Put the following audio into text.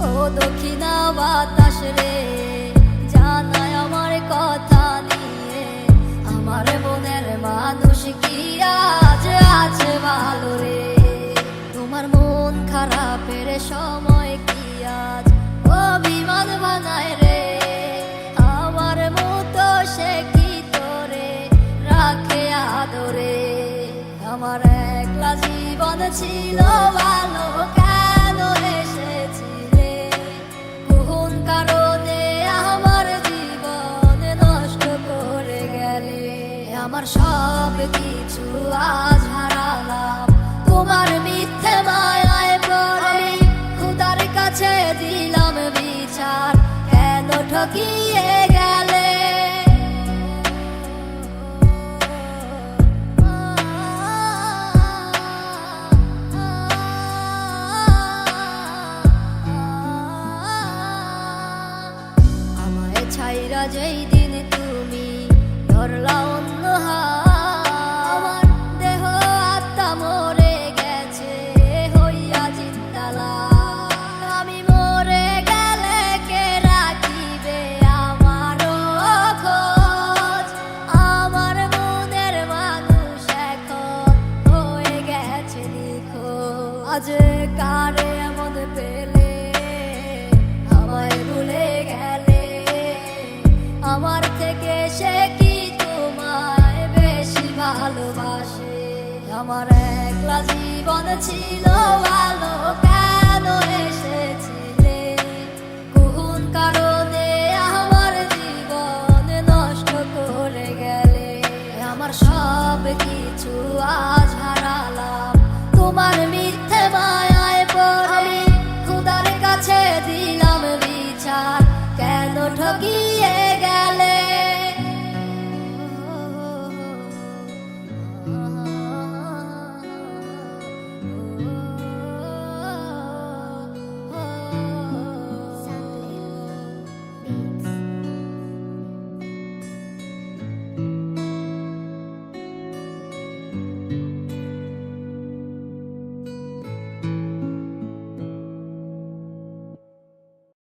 ও দক্ষিণা বাতাস রে, জানায় আমার কথা নিয়ে, আমার মনের মানুষ কি আজ আছে ভালো রে। তোমার মন খারাপের সময় কি আজ অভিমান বানায় রে, আমার মতো সে কি তোরে রাখে আদরে। আমার একলা জীবন ছিল ভালো, কেন এসেছিলে কোন কারণে আমার জীবন নষ্ট করে গেলে। আমার সব কিছু আজ হারালাম তোমার মিথ্যে মায়ায় পড়ে, খোদার কাছে দিলাম বিচার, কেন ঠকিয়ে গেলে। আমায় ছাইরা যেই দিন তুমি ধরলা অন্য হাত, আমার দেহ আত্মা মরে গেছে হইয়া জিন্দালা। আমি মরে গেলে কে রাখিবে আমারও খোঁজ, আমার মনের মানুষ এখন হয়ে গেছে নিখোঁজ। আজ কারে এমন পেলে আমায় ভুলে গেলে, আমার থেকে সে কি তোমায় বেশি ভালোবাসে। আমার একলা জীবন ছিল ভালো, কেন এসেছিলে কোন কারণে আমার জীবন নষ্ট করে গেলে। আমার সব কিছু আজ হারালাম তোমার মিথ্যে মায়ায় পড়ে, খোদার কাছে দিলাম বিচার, কেন ঠকি